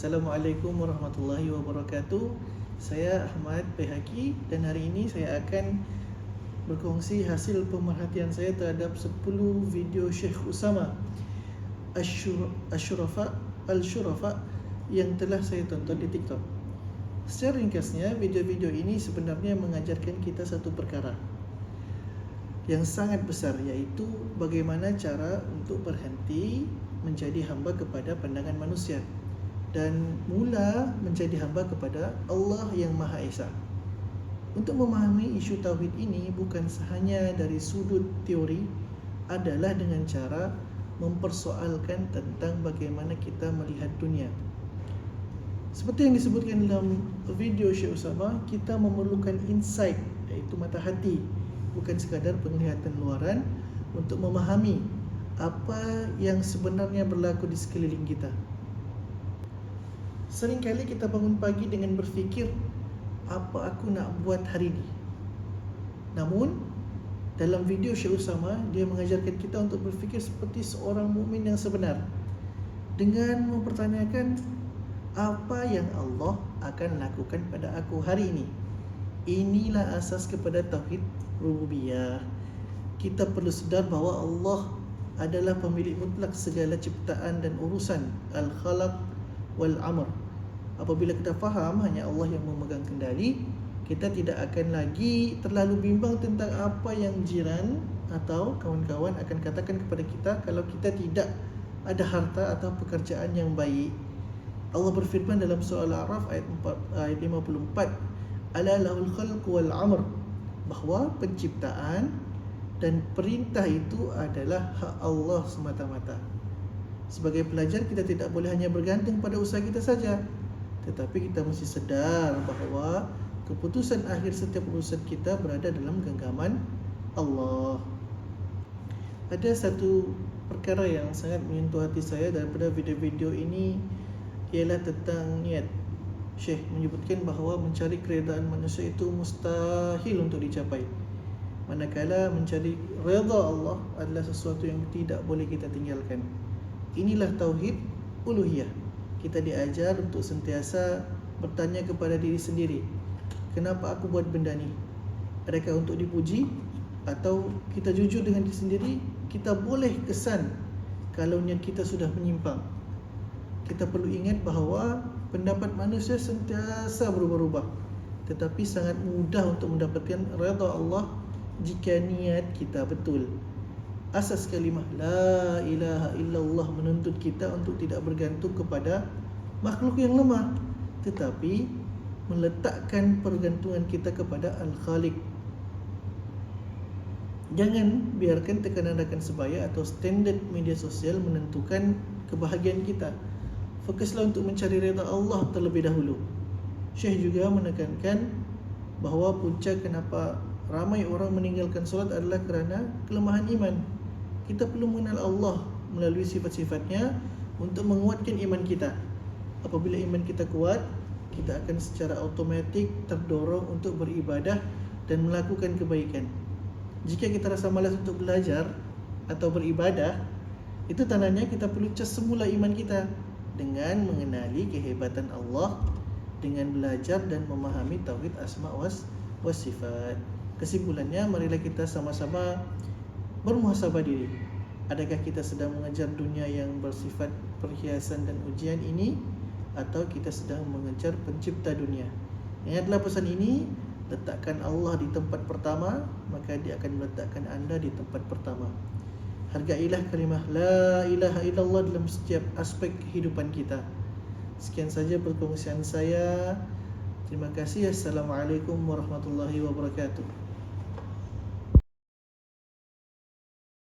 Assalamualaikum warahmatullahi wabarakatuh. Saya Ahmad Behaki dan hari ini saya akan berkongsi hasil pemerhatian saya terhadap 10 video Syekh Usama Al-Shurafa yang telah saya tonton di TikTok. Secara ringkasnya, video-video ini sebenarnya mengajarkan kita satu perkara yang sangat besar, iaitu bagaimana cara untuk berhenti menjadi hamba kepada pandangan manusia dan mula menjadi hamba kepada Allah yang Maha Esa. Untuk memahami isu tauhid ini bukan hanya dari sudut teori, adalah dengan cara mempersoalkan tentang bagaimana kita melihat dunia. Seperti yang disebutkan dalam video Syekh Usama, kita memerlukan insight, iaitu mata hati, bukan sekadar penglihatan luaran, untuk memahami apa yang sebenarnya berlaku di sekeliling kita. Seringkali kita bangun pagi dengan berfikir, apa aku nak buat hari ini? Namun dalam video Syekh Usama, dia mengajarkan kita untuk berfikir seperti seorang mukmin yang sebenar, dengan mempertanyakan apa yang Allah akan lakukan pada aku hari ini. Inilah asas kepada tauhid rububiyah. Kita perlu sedar bahawa Allah adalah pemilik mutlak segala ciptaan dan urusan, al-khalaq wal-amr. Apabila kita faham hanya Allah yang memegang kendali, kita tidak akan lagi terlalu bimbang tentang apa yang jiran atau kawan-kawan akan katakan kepada kita kalau kita tidak ada harta atau pekerjaan yang baik. Allah berfirman dalam surah Al-A'raf ayat 54, ala lahul khalq wal amr, bahawa penciptaan dan perintah itu adalah hak Allah semata-mata. Sebagai pelajar, kita tidak boleh hanya bergantung pada usaha kita saja, tetapi kita mesti sedar bahawa keputusan akhir setiap urusan kita berada dalam genggaman Allah. Ada satu perkara yang sangat menyentuh hati saya daripada video-video ini, ialah tentang niat. Syekh menyebutkan bahawa mencari keredaan manusia itu mustahil untuk dicapai, manakala mencari redha Allah adalah sesuatu yang tidak boleh kita tinggalkan. Inilah tauhid uluhiyah. Kita diajar untuk sentiasa bertanya kepada diri sendiri, kenapa aku buat benda ni? Adakah untuk dipuji? Atau kita jujur dengan diri sendiri, kita boleh kesan kalau niat kita sudah menyimpang. Kita perlu ingat bahawa pendapat manusia sentiasa berubah-ubah, tetapi sangat mudah untuk mendapatkan redha Allah jika niat kita betul. Asas kalimah la ilaha illallah menuntut kita untuk tidak bergantung kepada makhluk yang lemah, tetapi meletakkan pergantungan kita kepada Al-Khaliq. Jangan biarkan tekanan rakan sebaya atau standard media sosial menentukan kebahagiaan kita. Fokuslah untuk mencari redha Allah terlebih dahulu. Syekh juga menekankan bahawa punca kenapa ramai orang meninggalkan solat adalah kerana kelemahan iman. Kita perlu mengenal Allah melalui sifat-sifatnya untuk menguatkan iman kita. Apabila iman kita kuat, kita akan secara automatik terdorong untuk beribadah dan melakukan kebaikan. Jika kita rasa malas untuk belajar atau beribadah, itu tandanya kita perlu cas semula iman kita dengan mengenali kehebatan Allah, dengan belajar dan memahami tauhid asma was sifat. Kesimpulannya, marilah kita sama-sama bermuhasabah diri. Adakah kita sedang mengejar dunia yang bersifat perhiasan dan ujian ini, atau kita sedang mengejar pencipta dunia? Ingatlah pesan ini, letakkan Allah di tempat pertama, maka dia akan meletakkan anda di tempat pertama. Hargailah kalimah la ilaha illallah dalam setiap aspek kehidupan kita. Sekian saja perkongsian saya. Terima kasih. Assalamualaikum warahmatullahi wabarakatuh.